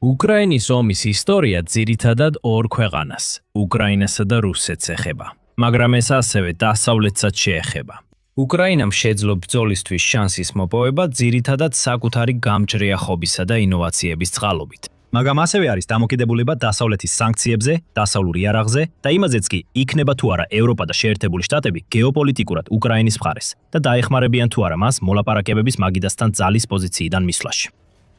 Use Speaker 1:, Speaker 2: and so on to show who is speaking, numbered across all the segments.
Speaker 1: უკრაინის ომის ისტორია ძირითადად ორ ქვეყანას, უკრაინასა და რუსეთს ეხება, მაგრამ ეს ასევე დასავლეთსაც შეეხება. უკრაინამ შეძლო ბრძოლისთვის შანსის მოპოვება ძირითადად საკუთარი გამჭრია ხობისა და ინოვაციების წყალობით.
Speaker 2: მაგრამ ასევე არის დამოკიდებულება დასავლეთის სანქციებზე, დასავლურ იარაღზე და იმაზეც კი იქნება თუ არა ევროპა და შეერთებული შტატები გეოპოლიტიკურად უკრაინის მხარეს და დაეხმარებიან თუ არა მას მოლაპარაკებების მაგიდასთან ძალის პოზიციიდან მისვლაში.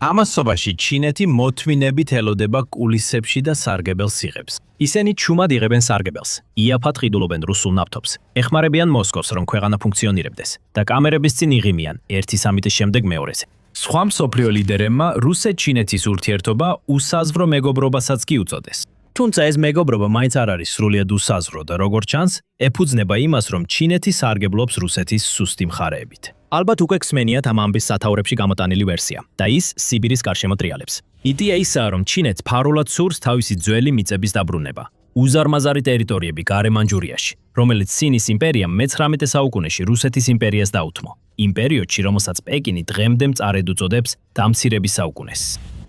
Speaker 1: ამასობაში ჩინეთი მოთმინებით ელოდება კულისებში და სარგებელს იღებს.
Speaker 2: ისინი ჩუმად იღებენ სარგებელს, იაფად ყიდულობენ რუსულ ნავთობს, ეხმარებიან მოსკოვს, რომ ქვეყანა ფუნქციონირებდეს და კამერების წინ იღიმიან ერთი სამიტის შემდეგ მეორეზე.
Speaker 1: სხვა მსოფლიო ლიდერებმა რუსეთ-ჩინეთის ურთიერთობა უსაზღვრო მეგობრობასაც კი უწოდეს.
Speaker 2: თუმცა ეს მეგობრობა მაინც არ არის სრულიად უსაზღვრო და როგორც ჩანს, ეფუძნება იმას, რომ ჩინეთი სარგებლობს რუსეთის სუსტი მხარეებით. ალბათ უკვე ხსმენიათ ამ ამბის სათაურებში გამოტანილი ვერსია და ის სიბირის გარშემო ტრიალებს. იდეა ისაა, რომ ჩინეთს ფარულად სურს თავისი ძველი მიწების დაბრუნება. უზარმაზარი ტერიტორიები გარე მანჯურიაში, რომელიც ცინის იმპერიამ მე-19 საუკუნეში რუსეთის იმპერიას დაუთმო. იმ პერიოდში, რომელსაც პეკინი დღემდე მწარედ უწოდებს დამცირების საუკუნეს.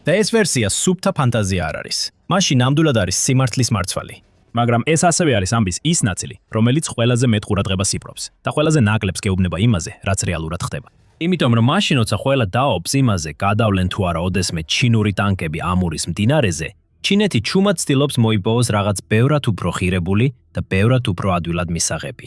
Speaker 2: და ეს ვერსია სუფთა ფანტაზია არ არის. მასში ნამდვილად არის სიმართლის მარცვალი. მაგრამ ეს ასევე არის ამბის ის ნაწილი, რომელიც ყველაზე მეტ ყურადღებას იპყრობს და ყველაზე ნაკლებს გეუბნება იმაზე, რაც რეალურად ხდება. იმიტომ რომ მაშინ როცა ყველა დაობს იმაზე, გადავლენ თუ არა ოდესმე ჩინური ტანკები ამურის მდინარეზე, ჩინეთი ჩუმად ცდილობს მოიპოვოს რაღაც ბევრად უფრო ხირებული და ბევრად უფრო ადვილად მისაღები.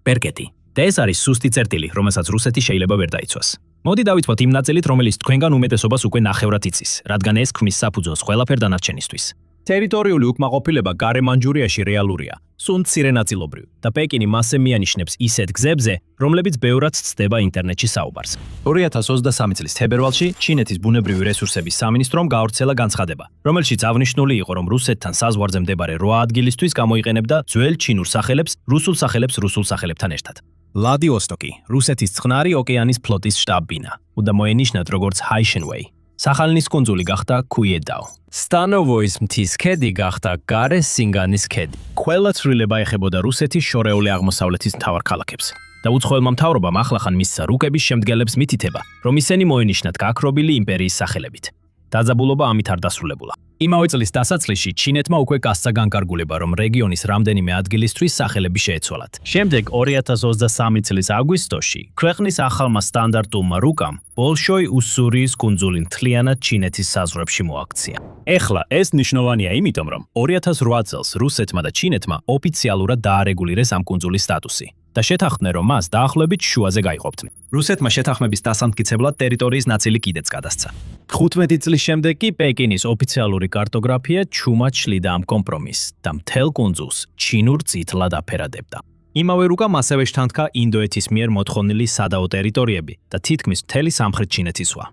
Speaker 2: პერკეტი. და ეს არის სუსტი წერტილი, რომელსაც რუსეთი შეიძლება ვერ დაიცვას. მოდი დავიწყოთ იმ ნაწილით, რომელიც თქვენგან უმეტესობას უკვე ნახევრად იცის, რადგან ეს ქმნის საფუძველს ყველაფერ დანარჩენისთვის. ტერიტორიული უკმაყოფილება გარე მანჯურიაში რეალურია, სუნ მცირე ნაწილობრივ, და პეკინი მასზე მიანიშნებს ისეთ გზებზე, რომლებიც ბევრად ცდება ინტერნეტში საუბარს. 2023 წლის თებერვალში ჩინეთის ბუნებრივი რესურსების სამინისტრომ გაავრცელა განცხადება, რომელშიც აღნიშნული იყო, რომ რუსეთთან საზღვარზე მდებარე 8 ადგილისთვის გამოიყენებდა ძველ ჩინურ სახელებს რუსულ სახელებთან ერთად. ვლადივოსტოკი, რუსეთის წყნარი ოკეანის ფლოტის შტაბ-ბინა, უნდა მოენიშნათ როგორც ჰაიშენვეი. სახალინის კუნძული გახდა კუიედაო. სტანოვოის მთის ქედი გახდა გარე სინგანის ქედი. ყველა ცვლილება ეხებოდა რუსეთის შორეული აღმოსავლეთის მთავარ ქალაქებს. და უცხოელმა მთავრობამ ახლახან მისცა რუკების შემდგელებს მითითება, რომ ისინი მოენიშნათ გაქრობილი იმპერიის სახელებით. დაძაბულობა ამით არ დასრულებულა. იმავე წლის დასაწყისში ჩინეთმა უკვე გასცა განკარგულება, რომ რეგიონის რამდენიმე ადგილისთვის სახელები შეეცვალათ. შემდეგ 2023 წლის აგვისტოში ქვეყნის ახალმა სტანდარტულმა რუკამ ბოლშოი უსურიის კუნძული მთლიანად ჩინეთის საზღვრებში მოაქცია. ეხლა ეს ნიშნავენია იმიტომ, რომ 2008 წელს რუსეთმა და ჩინეთმა ოფიციალურად დაარეგულირეს ამ კუნძულის სტატუსი და შეთანხმდნენ, რომ მას დაახლოებით შუაზე გაიყოფდნენ. რუსეთმა შეთანხმების დასამტკიცებლად ტერიტორიის ნაწილი კიდეც გადასცა. 15 წლის შემდეგ კი პეკინის ოფიციალური კარტოგრაფია ჩუმად შლიდა ამ კომპრომისს და მთელ კუნძულს ჩინურ წითლად აფერადებდა. იმავე რუკამ ასევე შთანთქა ინდოეთის მიერ მოთხოვნილი სადაო ტერიტორიები და თითქმის მთელი სამხრეთ ჩინეთის ზღვა.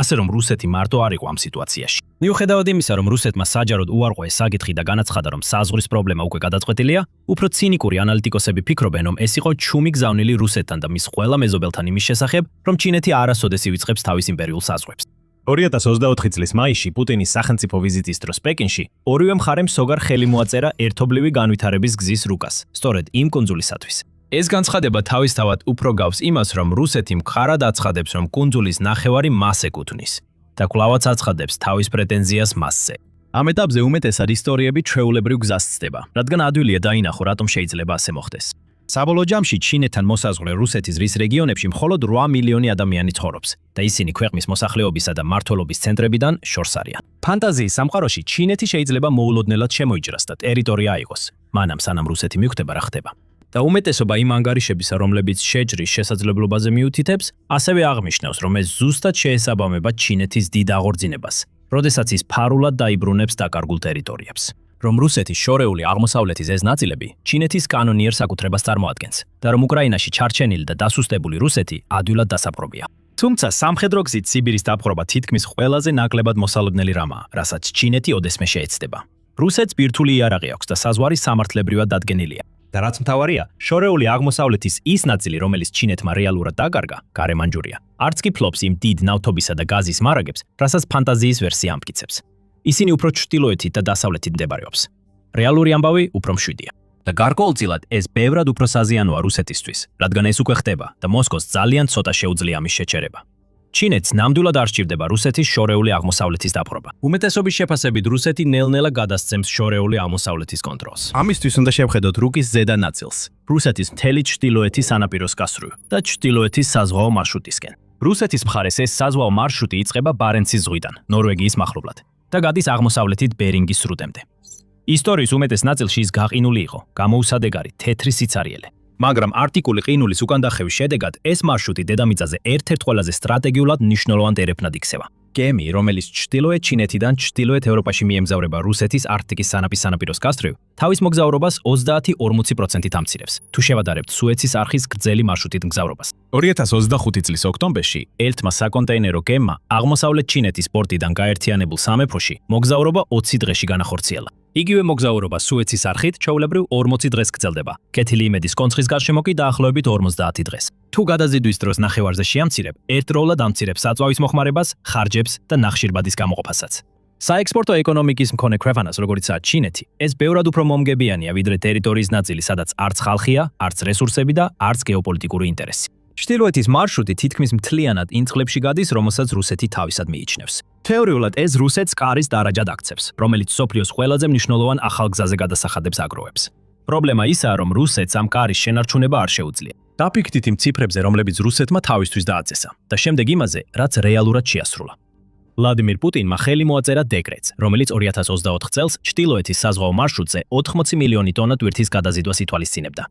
Speaker 2: ასე რომ რუსეთი მარტო არ იყო ამ სიტუაციაში. მიუხედავად იმისა, რომ რუსეთმა საჯაროდ უარყო ეს საკითხი და განაცხადა, რომ საზღვრის პრობლემა უკვე გადაწყვეტილია, უფრო ცინიკური ანალიტიკოსები ფიქრობენ, რომ ეს იყო ჩუმი გზავნილი რუსეთთან და მის ყველა მეზობელთან იმის შესახებ, რომ ჩინეთი არასოდეს ივიწყებს თავის იმპერიულ საზღვრებს. 2024 წლის მაისში პუტინის სახელმწიფო ვიზიტის დროს პეკინში ორივე მხარემ სოგარ ხელი მოაწერა ერთობლივი განვითარების გზის რუკას, სწორედ იმ კუნძულისათვის. ეს განცხადება თავისთავად უფრო გავს იმას, რომ რუსეთი მხარად აცხადებს, რომ კუნძულის ნახევარი მას ეკუთვნის და კვლავაც აცხადებს თავის პრეტენზიას მასზე. ამ ეტაპზე უმეტესად ისტორიები ჩვეულებრივ გზას ცდება, რადგან ადვილია დაინახო, რატომ შეიძლება ასე მოხდეს. საბოლოო ჯამში ჩინეთთან მოსაზღვრე რუსეთის რის რეგიონებში მხოლოდ 8 მილიონი ადამიანი ცხოვრობს და ისინი ქვეყნის მოსახლეობისა და მმართველობის ცენტრებიდან შორს არიან. ფანტაზიის სამყაროში ჩინეთი შეიძლება მოულოდნელად შემოიჭრას და ტერიტორია აიღოს, მანამ სანამ რუსეთი მიხვდება რა ხდება. და უმეტესობა იმ ანგარიშებისა, რომლებიც შეჯრის შესაძლებლობაზე მიუთითებს, ასევე აღნიშნავს, რომ ეს ზუსტად შეესაბამება ჩინეთის დიდ აღორძინებას, როდესაც ის ფარულად დაიბრუნებს დაკარგულ ტერიტორიებს. რომ რუსეთის შორეული აღმოსავლეთის ეს ნაწილები ჩინეთის კანონიერ საკუთრებას წარმოადგენს და რომ უკრაინაში ჩარჩენილი და დასუსტებული რუსეთი ადვილად დასაპყრობია. თუმცა სამხედრო გზით სიბირის დაპყრობა თითქმის ყველაზე ნაკლებად მოსალოდნელი რამაა, რასაც ჩინეთი ოდესმე შეეცდება. რუსეთს ბირთვული იარაღი აქვს და საზღვარი სამართლებრივად დადგენილია. და რაც მთავარია, შორეული აღმოსავლეთის ის ნაწილი, რომელიც ჩინეთმა რეალურად დაკარგა, გარე მანჯურია, არც კი ფლობს იმ დიდ ნავთობისა და გაზის მარაგებს, რასაც ფანტაზიის ვერსია ამტკიცებს. ისინი უფრო ჩრდილოეთით და დასავლეთით მდებარეობს. რეალური ამბავი უფრო მშვიდია. და გარკვეულწილად ეს ბევრად უფრო საზიანოა რუსეთისთვის, რადგან ეს უკვე ხდება და მოსკოვს ძალიან ცოტა შეუძლია ამის შეჩერება. ჩინეთს ნამდვილად არ სჭირდება რუსეთის შორეული აღმოსავლეთის დაპყრობა. უმეტესობის შეფასებით რუსეთი ნელ-ნელა გადასცემს შორეული აღმოსავლეთის კონტროლს. ამისთვის უნდა შევხედოთ რუკის ზედა ნაწილს, რუსეთის მთელი ჩრდილოეთის სანაპიროს გასწვრივ და ჩრდილოეთის საზღვაო მარშრუტისკენ. რუსეთის მხარეს ეს საზღვაო მარშრუტი იწყება ბარენცის ზღვიდან, ნორვეგიის მახლობლად და გადის აღმოსავლეთით ბერინგის სრუტემდე. ისტორიის უმეტეს ნაწილში ის გაყინული იყო, გამოუსადეგარი, თეთრი სიცარიელე. მაგრამ არტიკული ყინულის უკანდახევის შედეგად ეს მარშრუტი დედამიწაზე ერთ-ერთ ყველაზე სტრატეგიულად მნიშვნელოვან ერეფნად იქცევა. გემი, რომელიც ჩრდილოეთ ჩინეთიდან ჩრდილოეთ ევროპაში მიემგზავრება რუსეთის არქტიკის სანაპიროს სანაპიროს გასწვრივ, თავის მოგზაურობას 30-40%-ით ამცირებს, თუ შევადარებთ სუეცის არხის გრძელი მარშრუტით მგზავრობას. 2025 წლის ოქტომბერში ელთმა საკონტეინერო გემმა აღმოსავლეთ ჩინეთის პორტიდან გაერთიანებულ სამეფოში მოგზაურობა 20 დღეში განახორციელა. იგივე მოგზაურობა სუეცის არხით ჩვეულებრივ 40 დღეს გრძელდება. კეთილი იმედის კონცხის გარშემო კი დაახლოებით 50 დღეს. თუ გადაზიდვის დროს ნახევარზე შეამცირებ, ერთდროულად ამცირებს საწვავის მოხმარებას, ხარჯებს და ნახშირბადის გამოყოფასაც. საექსპორტო ეკონომიკის მქონე ქვეყანას, როგორიცაა ჩინეთი, ეს ბევრად უფრო მომგებიანია ვიდრე ტერიტორიის ნაწილი, სადაც არც ხალხია, არც რესურსები და არც გეოპოლიტიკური ინტერესი. ჩრდილოეთის მარშრუტი თითქმის მთლიანად იმ წყლებში გადის, რომელსაც რუსეთი თავისად მიიჩნევს. თეორიულად ეს რუსეთს კარის დარაჯად აქცევს, რომელიც სოფლიოს ყველაზე მნიშვნელოვან ახალ გზაზე გადასახადებს აგროვებს. პრობლემა ისაა, რომ რუსეთს ამ კარის შენარჩუნება არ შეუძლია. დაფიქრდით იმ ციფრებზე, რომლებიც რუსეთმა თავისთვის დააწესა და შემდეგ იმაზე, რაც რეალურად შეასრულა. ვლადიმირ პუტინმა ხელი მოაწერა დეკრეტს, რომელიც 2024 წელს ჩრდილოეთის საზღვაო მარშრუტზე 80 მილიონი ტონა ტვირთის გადაზიდვას ითვალისწინებდა.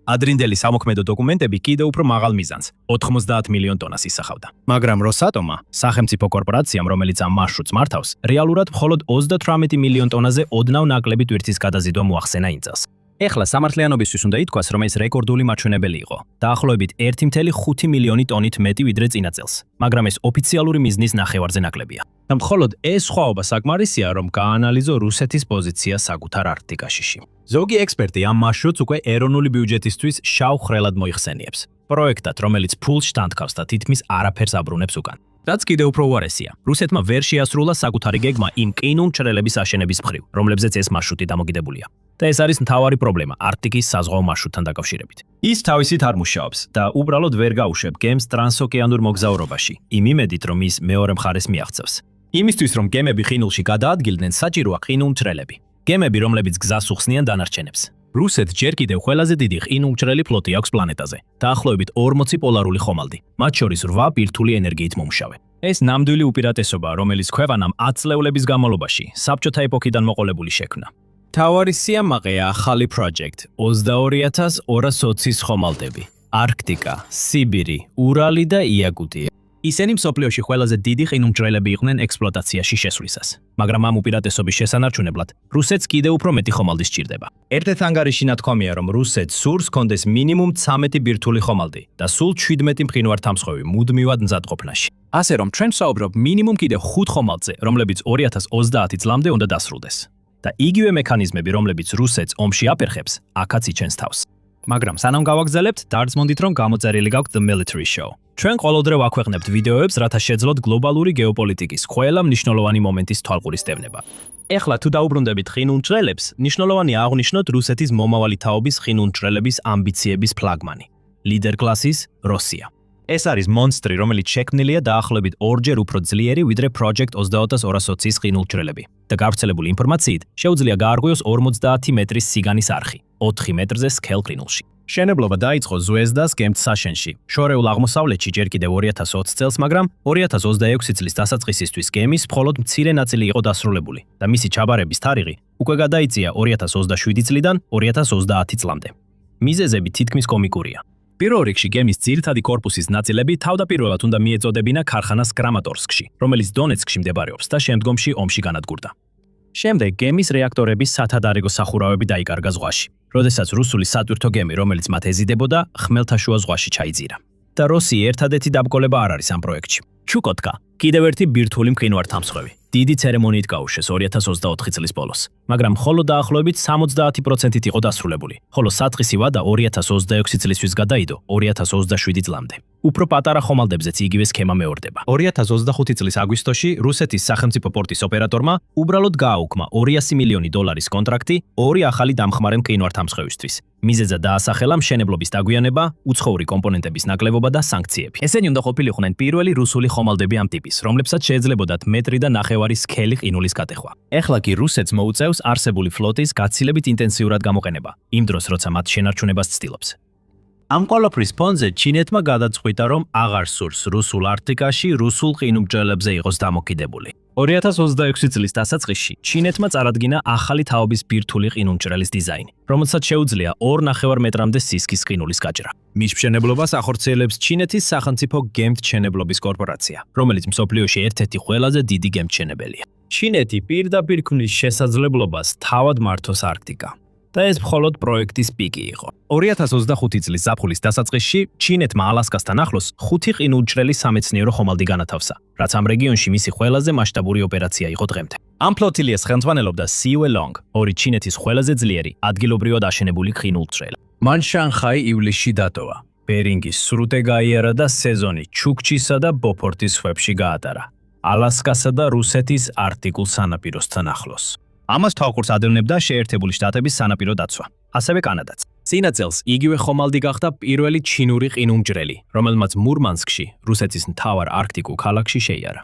Speaker 2: ადრინდელი სამოქმედო დოკუმენტები კიდევ უფრო მაღალ მიზანს, 90 მილიონ ტონას ისახავდა. მაგრამ როსატომმა, სახელმწიფო კორპორაციამ, რომელიც ამ მარშრუტს მართავს, რეალურად მხოლოდ 38 მილიონ ტონაზე ოდნავ ნაკლები ტვირთის გადაზიდვა მოახსენა იმ წელს. ეხლა სამართლიანობისთვის უნდა ითქვას, რომ ეს რეკორდული მაჩვენებელი იყო, დაახლოებით 1,5 მილიონი ტონით მეტი ვიდრე წინა წელს, მაგრამ ეს ოფიციალური მიზნის ნახევარზე ნაკლებია. და მხოლოდ ეს სხვაობა საკმარისია, რომ გაანალიზო რუსეთის პოზიცია საკუთარ არქტიკაშიში. ზოგი ექსპერტი ამ მარშრუტს უკვე ეროვნული ბიუჯეტისთვის შავ ხრელად მოიხსენიებს. პროექტად, რომელიც ფულს შთანთქავს და თითქმის არაფერს აბრუნებს უკან. რაც კიდევ უფრო უარესია, რუსეთმა ვერ შეასრულა საკუთარი გეგმა იმ ყინულმჭრელების აშენების მხრივ, რომლებზეც ეს მარშრუტი დამოკიდებულია. და ეს არის მთავარი პრობლემა არქტიკის საზღვაო მარშრუტთან დაკავშირებით. ის თავისით არ მუშაობს და უბრალოდ ვერ გაუშვებ გემს ტრანსოკეანურ მოგზაურობაში, იმ იმედით, რომ ის მეორე მხარეს მიაღწევს. იმისთვის, რომ გემები ყინულში გადაადგილდნენ, საჭიროა ყინულმჭრელები. გემები, რომლებიც გზას უხსნიან დანარჩენებს. რუსეთს ჯერ კიდევ ყველაზე დიდი ყინულმჭრელი ფლოტი აქვს პლანეტაზე, დაახლოებით 40 პოლარული ხომალდი, მათ შორის 8 ბირთვული ენერგიით მომუშავე. ეს ნამდვილი უპირატესობა, რომელიც ქვეყანამ 10 წლეულების განმავლობაში საბჭოთა ეპოქიდან მოყოლებული შექმნა. თავარი სიამაყეა ახალი პროექტ 22220 ხომალდები. არქტიკა, სიბირი, ურალი და იაკუტია. ისინი მსოფლიოში ყველაზე დიდი ყინულმჭრელები იყვნენ ექსპლუატაციაში შესვლისას. მაგრამ ამ უპირატესობის შესანარჩუნებლად რუსეთს კიდევ უფრო მეტი ხომალდი სჭირდება. ერთ-ერთ ანგარიში ნათქვამია, რომ რუსეთს სურს კონდეს მინიმუმ 13 ბირთვული ხომალდი და სულ 17 მყინვართამსხევი მუდმივად მზადყოფნაში. ასე რომ ჩვენ ვსაუბრობ მინიმუმ კიდევ 5 ხომალდზე, რომლებიც 2030 წლამდე უნდა დასრულდეს. და იგივე მექანიზმები, რომლებიც რუსეთს ომში აფერხებს, აქაც იჩენს თავს. მაგრამ სანამ გავაგზავნებთ, დარწმუნდით, რომ გამოწერილი გაქვთ The Military Show. ჩვენ ყოველდღე ვაქვეყნებთ ვიდეოებს, რათა შეძლოთ გლობალური გეოპოლიტიკის ყველა მნიშვნელოვანი მომენტის თვალყურისდევნება. ეხლა თუ დაუბრუნდებით ყინულმჭრელებს, მნიშვნელოვანია აღვნიშნოთ რუსეთის მომავალი თაობის ყინულმჭრელების ამბიციების ფლაგმანი. ლიდერ კლასის რუსია. ეს არის მონსტრი, რომელიც შექმნილია დაახლოებით 2-ჯერ უფრო ძლიერი ვიდრე Project 22220-ის ყინულმჭრელები. და გავრცელებული ინფორმაციით, შეუძლია გაარღვიოს 50 მეტრის სიგანის არხი, 4 მეტრზე სქელ ყინულში. შენებლობა დაიწყო ზუეზდას გემთ საშენში, შორეულ აღმოსავლეთში ჯერ კიდევ 2020 წელს, მაგრამ 2026 წლის დასაწყისისთვის გემის მხოლოდ მცირე ნაწილი იყო დასრულებული და მისი ჩაბარების თარიღი უკვე გადაიწია 2027 წლიდან 2030 წლამდე. მიზეზები თითქმის კომიკურია. პირველ რიგში გემის ძირითადი კორპუსის ნაწილები თავდაპირველად უნდა მიეწოდებინა ქარხანას კრამატორსკში, რომელიც დონეცკში მდებარეობს და შემდგომში ომში განადგურდა. შემდეგ გემის რეაქტორების სათადარიგო სახურავები დაიკარგა ზღვაში, როდესაც რუსული სატვირთო გემი, რომელიც მათ ეზიდებოდა, ხმელთაშუა ზღვაში ჩაიძირა. და როსი ერთადერთი დაბკოლება არ არის ამ პროექტში. ჩუკოტკა, კიდევ ერთი ბირთვული მყინვართამსხევი, დიდი ცერემონიით გაუშვეს 2024 წლის ბოლოს, მაგრამ მხოლოდ დაახლოებით 70%-ით იყო დასრულებული, ხოლო საწყისი ვადა 2026 წლისთვის გადაიდო 2027 წლამდე. უფრო პატარა ხომალდებზეც იგივე სქემა მეორდება. 2025 წლის აგვისტოში რუსეთის სახელმწიფო პორტის ოპერატორმა უბრალოდ გააუქმა $200 მილიონი კონტრაქტი ორი ახალი დამხმარე მყინვართამსხევისთვის. მიზეზად დაასახელა მშენებლობის დაგვიანება, უცხოური კომპონენტების ნაკლებობა და სანქციები. ესენი უნდა ყოფილიყვნენ პირველი რუსული ხომალდები ამ ტიპის, რომლებსაც შეეძლებოდათ 1.5 მეტრი სქელი ყინულის გატეხვა. ეხლა კი რუსეთს მოუწევს არსებული ფლოტის გაცილებით ინტენსიურად გამოყენება, იმ დროს როცა მათ შენარჩუნებას ცდილობს. ამ ყველაფრის ფონზე ჩინეთმა გადაწყვიტა, რომ აღარ სურს რუსულ არტიკაში რუსულ ყინულმჭრელებზე იყოს დამოკიდებული. 2026 წლის დასაწყისში ჩინეთმა წარადგინა ახალი თაობის ბირთვული ყინულმჭრელის დიზაინი, რომელსაც შეუძლია 2.5 მეტრამდე სისქის ყინულის გაჭრა. მის მშენებლობას ახორციელებს ჩინეთის სახელმწიფო გემთმშენებლობის კორპორაცია, რომელიც მსოფლიოში ერთ-ერთი ყველაზე დიდი გემთმშენებელია. ჩინეთი პირდაპირ ქმნის შესაძლებლობას თავად მართოს არქტიკა. და ეს მხოლოდ პროექტის პიკი იყო. 2025 წლის ზაფხულის დასაწყისში ჩინეთმა ალასკასთან ახლოს 5 ყინულმჭრელი სამეცნიერო ხომალდი განათავსა, რაც ამ რეგიონში მისი ყველაზე მასშტაბური ოპერაცია იყო დღემდე. ამ ფლოტილიას ხელმძღვანელობდა Siwe Long, ორი ჩინეთის ყველაზე ძლიერი ადგილობრივად აშენებული ყინულმჭრელი. მან შანხაი ივლისში დატოვა. ბერინგის სრუტე გაიარა და სეზონი ჩუქჩისა და ბოფორტის ზღვებში გაატარა. ალასკასა და რუსეთის არქტიკულ სანაპიროსთან ახლოს. ამას თავკურს ადევნებდა შეერთებული შტატების სანაპირო დაცვა, ასევე კანადაც. წინა წელს იგივე ხომალდი გახდა პირველი ჩინური ყინულმჭრელი, რომელმაც მურმანსკში, რუსეთის მთავარ არქტიკულ ქალაქში შეიარა.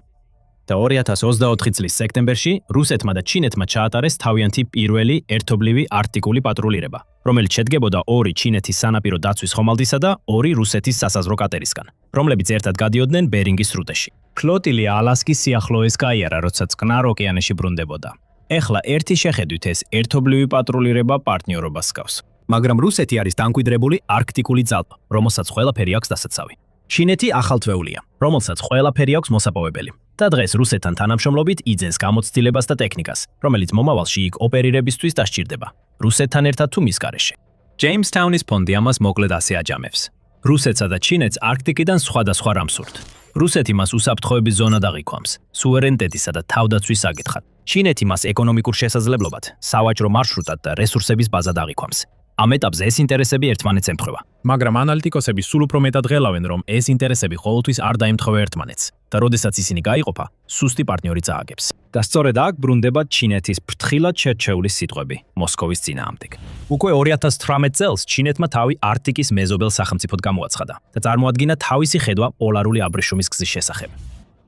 Speaker 2: და 2024 წლის სექტემბერში რუსეთმა და ჩინეთმა ჩაატარეს თავიანთი პირველი ერთობლივი არქტიკული პატრულირება, რომელიც შედგებოდა 2 ჩინეთის სანაპირო დაცვის ხომალდისა და 2 რუსეთის სასაზღვრო კატერისგან, რომლებიც ერთად გადიოდნენ ბერინგის სრუტეში. ფლოტილია ალასკის სიახლოვეს გაიარა, როცა წყნარ ოკეანეში ბრუნდებოდა. ეხლა ერთი შეხედვით ეს ერთობლივი პატრულირება პარტნიორობას ჰგავს. მაგრამ რუსეთი არის დამკვიდრებული არქტიკული ძალა, რომელსაც ყველაფერი აქვს დასაცავი. ჩინეთი ახალთვეულია, რომელსაც ყველაფერი აქვს მოსაპოვებელი. და დღეს რუსეთთან თანამშრომლობით იძენს გამოცდილებას და ტექნიკას, რომელიც მომავალში იქ ოპერირებისთვის დასჭირდება. რუსეთთან ერთად თუ მის გარეშე. ჯეიმსტაუნის ფონდი ამას მოკლედ ასე აჯამებს. რუსეთსა და ჩინეთს არქტიკიდან სხვადასხვა რამ სურთ. რუსეთი მას უსაფრთხოების ზონად აღიქვამს, სუვერენიტეტისა და თავდაცვის საკითხად. ჩინეთი მას ეკონომიკურ შესაძლებლობად, სავაჭრო მარშრუტად და რესურსების ბაზად აღიქვამს. ამ ეტაპზე ეს ინტერესები ერთმანეთს ემთხვევა. მაგრამ ანალიტიკოსები სულ უფრო მეტად ღელავენ, რომ ეს ინტერესები ყოველთვის არ დაემთხვევა ერთმანეთს და როდესაც ისინი გაიყოფა, სუსტი პარტნიორი წააგებს. და სწორედ აქ ბრუნდება ჩინეთის ფრთხილად შერჩეული სიტყვები მოსკოვის წინააღმდეგ. უკვე 2018 წელს ჩინეთმა თავი არქტიკის მეზობელ სახელმწიფოდ გამოაცხადა და წარმოადგინა თავისი ხედვა პოლარული აბრეშუმის გზის შესახებ.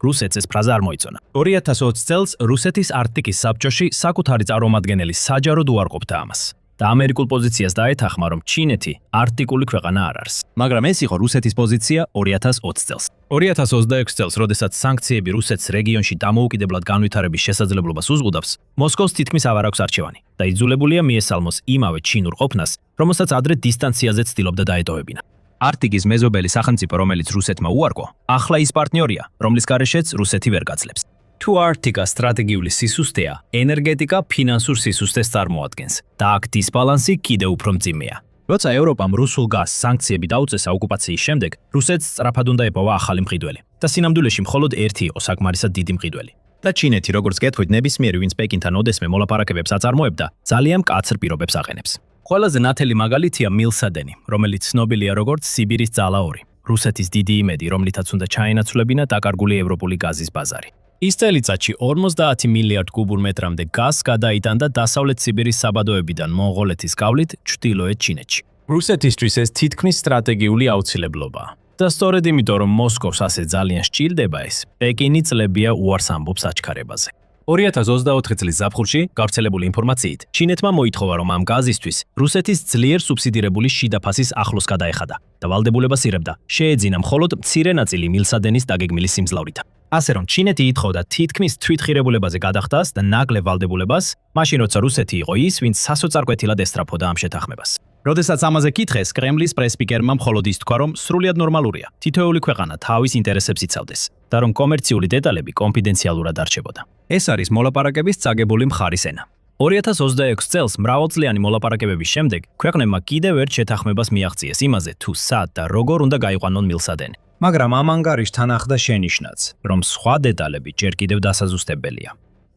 Speaker 2: რუსეთს ეს ფრაზა არ მოიწონა. 2020 წელს რუსეთის არქტიკის საბჭოში საკუთარი წარმომადგენელი საჯაროდ უარყოფდა ამას. და ამერიკულ პოზიციას დაეთანხმა, რომ ჩინეთი არქტიკული ქვეყანა არ არის. მაგრამ ეს იყო რუსეთის პოზიცია 2020 წელს. 2026 წელს, როდესაც სანქციები რუსეთს რეგიონში დამოუკიდებლად განვითარების შესაძლებლობას უზღუდავს, მოსკოვს თითქმის აღარ აქვს არჩევანი და იძულებულია მიესალმოს იმავე ჩინურ ყოფნას, რომელსაც ადრე დისტანციაზე ცდილობდა დაეტოვებინა. არქტიკის მეზობელი სახელმწიფო, რომელიც რუსეთმა უარყო, ახლა ის პარტნიორია, რომლის გარეშეც რუსეთი ვერ გაძლებს. თუ არქტიკა სტრატეგიული სისუსტეა, ენერგეტიკა ფინანსურ სისუსტეს წარმოადგენს და აქ დისბალანსი კიდევ უფრო მძიმეა. როცა ევროპამ რუსულ გაზს სანქციები დაუწესა ოკუპაციის შემდეგ, რუსეთს სწრაფად უნდა ეპოვა ახალი მყიდველი და სინამდვილეში მხოლოდ ერთი იყო საკმარისად დიდი მყიდველი. და ჩინეთი, როგორც გეტყვით, ნებისმიერი, ვინც პეკინთან ოდესმე მოლაპარაკებებს აწარმოებდა, ძალიან მკაცრ პირობებს აყენებს. ყველაზე ნათელი მაგალითია მილსადენი, რომელიც ცნობილია როგორც სიბირის ძალა 2. რუსეთის დიდი იმედი, რომლითაც უნდა ჩაენაცვლებინა დაკარგული ევროპული გაზის ბაზარი. ის წელიწადში 50 მილიარდ კუბურ მეტრამდე გაზს გადაიტანდა დასავლეთ სიბირის საბადოებიდან მონღოლეთის გავლით ჩრდილოეთ ჩინეთში. რუსეთისთვის ეს თითქმის სტრატეგიული აუცილებლობაა. და სწორედ იმიტომ, რომ მოსკოვს ასე ძალიან სჭირდება ეს, პეკინი წლებია უარს ამბობს აჩქარებაზე. 2024 წლის ზაფხულში გავრცელებული ინფორმაციით, ჩინეთმა მოითხოვა, რომ ამ გაზისთვის რუსეთის ძლიერ სუბსიდირებული შიდა ფასის ახლოს გადაეხადა და ვალდებულებას ირებდა, შეეძინა მხოლოდ მცირე ნაწილი მილსადენის დაგეგმილი სიმძლავრით. ასე რომ ჩინეთი ითხოვდა თითქმის თვითღირებულებაზე გადახდას და ნაკლებ ვალდებულებას, მაშინ როცა რუსეთი იყო ის, ვინც სასოწარკვეთილად ესწრაფოდა ამ შეთანხმებას. როდესაც ამაზე კითხეს, კრემლის პრესპიკერმა მხოლოდ ის თქვა, რომ სრულიად ნორმალურია, თითოეული ქვეყანა თავის ინტერესებს იცავდეს და რომ კომერციული დეტალები კონფიდენციალურად არჩებოდა. ეს არის მოლაპარაკების წაგებული მხარის ენა. 2026 წელს მრავალწლიანი მოლაპარაკებების შემდეგ ქვეყნებმა კიდევ ერთ შეთანხმებას მიაღწიეს იმაზე, თუ სად და როგორ უნდა გაიყვანონ მილსადენი. მაგრამ ამ ანგარიშთან ახდა შენიშვნაც, რომ სხვა დეტალები ჯერ კიდევ დასაზუსტებელია.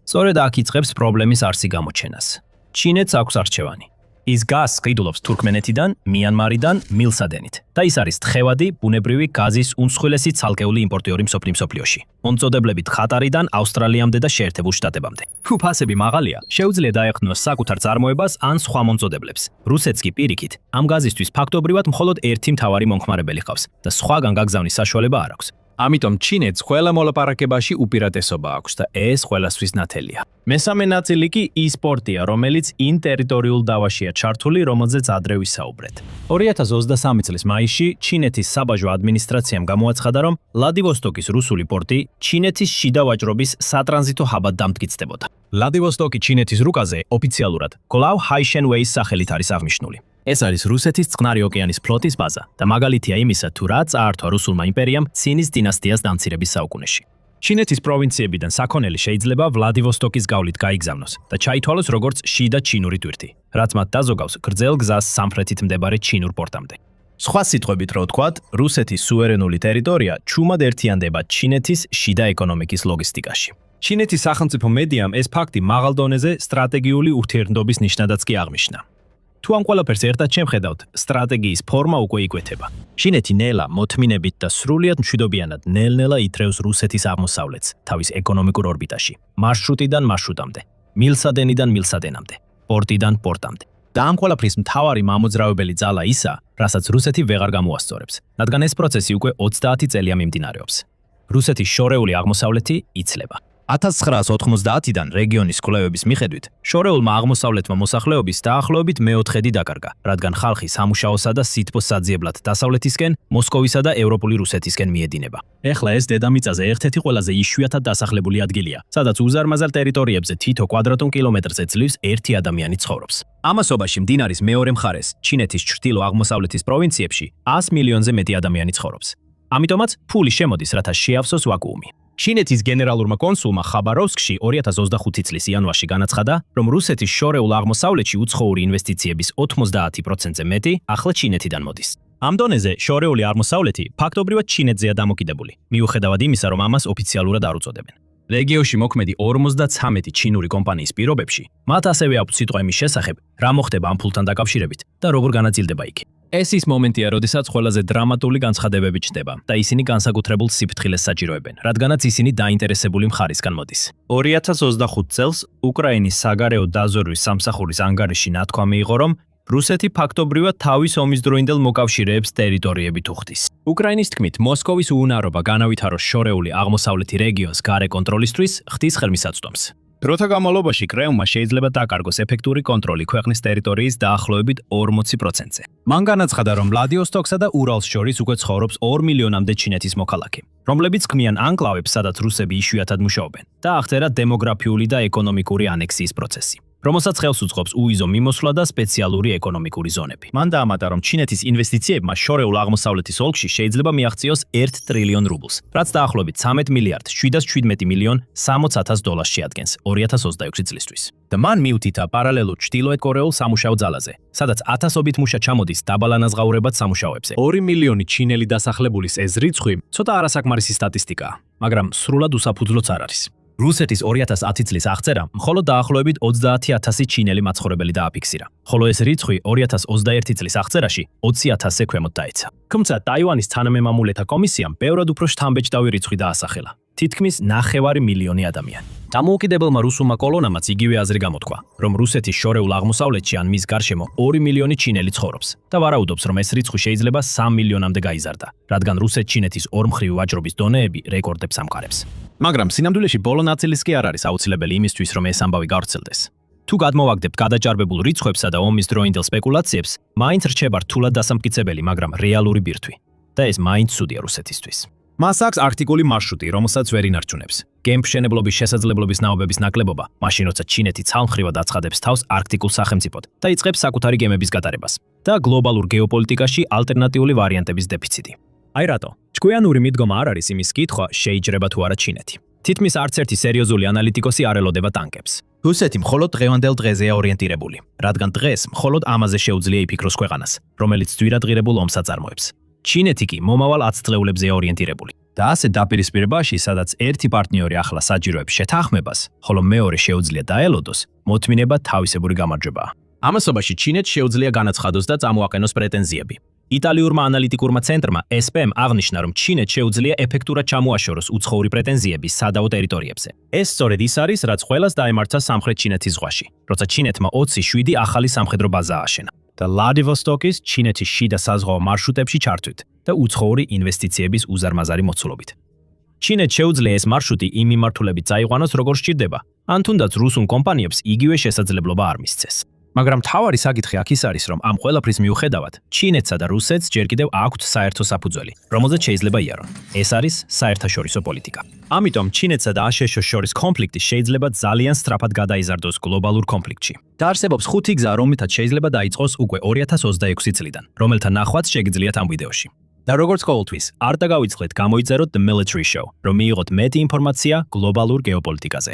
Speaker 2: სწორედ აქ იწყებს პრობლემის არსი გამოჩენას. ჩინეთს აქვს არჩევანი. ის გას ყიდულობს თურქმენეთიდან, მიანმარიდან, მილსადენით და ის არის თხევადი, ბუნებრივი გაზის უმსხვილესი ცალკეული იმპორტიორი მსოფლიოში. მომწოდებლებით ხატარიდან ავსტრალიამდე და შეერთებულ შტატებამდე. თუ ფასები მაღალია, შეუძლია დაეხმაროს საკუთარ წარმოებას ან სხვა მომწოდებლებს. რუსეთს კი პირიქით, ამ გაზისთვის ფაქტობრივად მხოლოდ ერთი მთავარი მომხმარებელი ყავს და სხვაგან გაგზავნის საშუალება არ აქვს.
Speaker 1: ამიტომ ჩინეთს ყველა მოლაპარაკებაში უპირატესობა აქვს და ეს ყველასთვის ნათელია. მესამე ნაწილი კი e-სპორტია, რომელიც იმ ტერიტორიულ დავაშია ჩართული, რომელზეც ადრე ვისაუბრეთ.
Speaker 2: 2023 წლის მაისში ჩინეთის საბაჟო ადმინისტრაციამ გამოაცხადა, რომ ვლადივოსტოკის რუსული პორტი ჩინეთის შიდა ვაჭრობის სატრანზიტო ჰაბად დამტკიცდებოდა. ვლადივოსტოკი ჩინეთის რუკაზე ოფიციალურად Glau Haishen Ways სახელით არის აღნიშნული. ეს არის რუსეთის წყნარი ოკეანის ფლოტის ბაზა და მაგალითია იმისა, თუ რა წაართვა რუსულმა იმპერიამ ცინის დინასტიას დამცირების საუკუნეში. ჩინეთის პროვინციებიდან საქონელი შეიძლება ვლადივოსტოკის გავლით გაიგზავნოს და ჩაითვალოს როგორც შიდა ჩინური ტვირთი, რაც მათ დაზოგავს გრძელ გზას სამხრეთით მდებარე ჩინურ პორტამდე. სხვა სიტყვებით რო ვთქვათ, რუსეთის სუვერენული ტერიტორია ჩუმად ერთიანდება ჩინეთის შიდა ეკონომიკის ლოგისტიკაში.
Speaker 1: ჩინეთის სახელმწიფო მედიამ ეს ფაქტი მაღალ დონეზე სტრატეგიული ურთიერთობის ნიშნადაც კი აღნიშნა. თუ ამ ყველაფერს ერთად შემხედავთ, სტრატეგიის ფორმა უკვე იკვეთება. ჩინეთი ნელა მოთმინებით და სრულიად მშვიდობიანად ნელ-ნელა ითრევს რუსეთის აღმოსავლეთს თავის ეკონომიკურ ორბიტაში, მარშრუტიდან მარშრუტამდე, მილსადენიდან მილსადენამდე, პორტიდან პორტამდე. და ამ ყველაფრის მთავარი მამოძრავებელი ძალა ისა, რასაც რუსეთი ვეღარ გამოასწორებს, რადგან ეს პროცესი უკვე 30 წელია მიმდინარეობს. რუსეთის შორეული აღმოსავლეთი იცლება. 1990-დან რეგიონის კვლევების მიხედვით, შორეულმა აღმოსავლეთმა მოსახლეობის დაახლოებით მეოთხედი დაკარგა, რადგან ხალხი სამუშაოსა და სითბოს საძიებლად დასავლეთისკენ, მოსკოვისა და ევროპული რუსეთისკენ მიედინება.
Speaker 2: ეხლა ეს დედამიწაზე ერთ-ერთი ყველაზე იშვიათად დასახლებული ადგილია, სადაც უზარმაზარ ტერიტორიებზე თითო კვადრატულ კილომეტრზე ძლივს ერთი ადამიანი ცხოვრობს. ამასობაში მდინარის მეორე მხარეს, ჩინეთის ჩრდილო-აღმოსავლეთის პროვინციებში 100 მილიონზე მეტი ადამიანი ცხოვრობს. ამიტომაც ფული შემოდის, რათა შეავსოს ვაკუუმი. ჩინეთის გენერალურმა კონსულმა ხაბაროვსკში 2025 წლის იანვარში განაცხადა, რომ რუსეთის შორეულ აღმოსავლეთში უცხოური ინვესტიციების 90%-ზე მეტი ახლა ჩინეთიდან მოდის. ამ დონეზე შორეული აღმოსავლეთი ფაქტობრივად ჩინეთზეა დამოკიდებული, მიუხედავად იმისა, რომ ამას ოფიციალურად არ უწოდებენ. რეგიონში მოქმედი 53 ჩინური კომპანიის პირობებში, მათ ასევე აქვთ სიტყვა იმის შესახებ, რა მოხდება ამ ფულთან დაკავშირებით და როგორ განაწილდება იქ. ეს ის მომენტია, როდესაც ყველაზე დრამატული განცხადებები ჩნდება და ისინი განსაკუთრებულ სიფრთხილეს საჭიროებენ, რადგანაც ისინი დაინტერესებული მხარისგან მოდის. 2025 წელს უკრაინის საგარეო დაზვერვის სამსახურის ანგარიში ნათქვამი იყო, რომ რუსეთი ფაქტობრივად თავის ომის დროინდელ მოკავშირეებს ტერიტორიებით უხდის. უკრაინის თქმით, მოსკოვის უუნარობა განავითაროს შორეული აღმოსავლეთი რეგიონს გარე კონტროლისთვის ხდის ხელმისაწვდომს. დროთა განმავლობაში კრემლმა შეიძლება დაკარგოს ეფექტური კონტროლი ქვეყნის ტერიტორიის დაახლოებით 40%-ზე. მან განაცხადა, რომ ვლადივოსტოკსა და ურალს შორის უკვე ცხოვრობს 2 მილიონამდე ჩინეთის მოქალაქე, რომლებიც ქმნიან ანკლავებს, სადაც რუსები იშვიათად მუშაობენ და აღწერა დემოგრაფიული და ეკონომიკური ანექსიის პროცესი, რომელსაც ხელს უწყობს უიზო მიმოსვლა და სპეციალური ეკონომიკური ზონები. მან დაამატა, რომ ჩინეთის ინვესტიციებმა შორეულ აღმოსავლეთის ოლქში შეიძლება მიაღწიოს 1 ტრილიონ რუბლს, რაც დაახლოებით 13 მილიარდ 717 მილიონ 60,000 დოლარს შეადგენს 2026 წლისთვის. და მან მიუთითა პარალელურ ჩრდილოეთ კორეულ სამუშაო ძალაზე, სადაც 1000-ობით მუშა ჩამოდის დაბალანაზღაურებად სამუშაოებზე. 2 მილიონი ჩინელი დასახლებულის ეს რიცხვი ცოტა არასაკმარისი სტატისტიკაა, მაგრამ სრულად უსაფუძვლოც არ არის. რუსეთის 2010 წლის აღწერა მხოლოდ დაახლოებით 30,000 ჩინელი მაცხოვრებელი დააფიქსირა, ხოლო ეს რიცხვი 2021 წლის აღწერაში 20,000-ზე ქვემოთ დაეცა. თუმცა ტაივანის თანამემამულეთა კომისიამ ბევრად უფრო შთამბეჭდავი რიცხვი დაასახელა, თითქმის 9 მილიონი ადამიანი. დამოუკიდებელმა რუსულმა კოლონამაც იგივე აზრი გამოთქვა, რომ რუსეთის შორეულ აღმოსავლეთში ან მის გარშემო 2 მილიონი ჩინელი ცხოვრობს და ვარაუდობს, რომ ეს რიცხვი შეიძლება 3 მილიონამდე გაიზარდა, რადგან რუსეთ-ჩინეთის ორმხრივი ვაჭრობის დონეები რეკორდებს ამყარებს. მაგრამ სინამდვილეში ბოლო ნაწილის კი არ არის აუცილებელი იმისთვის, რომ ეს ამბავი გავრცელდეს. თუ გადმოვაგდებთ გადაჭარბებულ რიცხვებსა და ომის დროინდელ სპეკულაციებს, მაინც რჩება რთულად დასამტკიცებელი, მაგრამ რეალური ბირთვი. და ეს მაინც ცუდია რუსეთისთვის. მას აქვს არქტიკული მარშრუტი, რომელსაც ვერ ინარჩუნებს. გემმშენებლობის შესაძლებლობის ნაობების ნაკლებობა, მაშინ როცა ჩინეთი ცალმხრივად აცხადებს თავს არქტიკულ სახელმწიფოდ და იწყებს საკუთარი გემების გატარებას და გლობალურ გეოპოლიტიკაში ალტერნატიული ვარიანტების დეფიციტი. აი რატო? ჭკვიანური მიდგომა არ არის იმის კითხვა, შეიძლება თუ არა ჩინეთი. თითქმის არც ერთი სერიოზული ანალიტიკოსი არ ელოდება ტანკებს. რუსეთი მხოლოდ დღევანდელ დღეზეა ორიენტირებული, რადგან დღეს მხოლოდ ამაზე შეუძლია იფიქროს ქვეყანას, რომელიც ძვირადღირებულ ომს აწარმოებს. ჩინეთი კი მომავალ 10 წლეულებზეა ორიენტირებული. და ასე დაპირისპირებაში, სადაც ერთი პარტნიორი ახლა საჭიროებს შეთანხმებას, ხოლო მეორე შეუძლია დაელოდოს, მოთმინება თავისებური გამარჯვებაა. ამასობაში ჩინეთს შეუძლია განაცხადოს და წამოაყენოს პრეტენზიები. იტალიურმა ანალიტიკურმა ცენტრმა SPM აღნიშნა, რომ ჩინეთს შეუძლია ეფექტურად ჩამოაშოროს უცხოური პრეტენზიები სადაო ტერიტორიებზე. ეს სწორედ ის არის, რაც ყველას დაემართა სამხრეთ ჩინეთის ზღვაში, როცა ჩინეთმა 27 ახალი სამხედრო ბაზა ააშენა და ვლადივოსტოკის ჩინეთის შიდა საზღვაო მარშრუტებში ჩართვით და უცხოური ინვესტიციების უზარმაზარი მოცულობით. ჩინეთს შეუძლია ეს მარშრუტი იმ მიმართულებით წაიყვანოს, როგორც სჭირდება, ან თუნდაც რუსულ კომპანიებს იგივე შესაძლებლობა არ მისცეს. მაგრამ მთავარი საკითხი აქ ის არის, რომ ამ ყველაფრის მიუხედავად, ჩინეთსა და რუსეთს ჯერ კიდევ აქვთ საერთო საფუძველი, რომელზეც შეიძლება იარონ. ეს არის საერთაშორისო პოლიტიკა. ამიტომ ჩინეთსა და აშშ-ს შორის კონფლიქტი შეიძლება ძალიან სწრაფად გადაიზარდოს გლობალურ კონფლიქტში. და არსებობს 5 გზა, რომლითაც შეიძლება დაიწყოს უკვე 2026 წლიდან, რომელთა ნახვაც შეგიძლიათ ამ ვიდეოში. და როგორც ყოველთვის, არ დაგავიწყდეთ გამოიწეროთ The Military Show, რომ მიიღოთ მეტი ინფორმაცია გლობალურ გეოპოლიტიკაზე.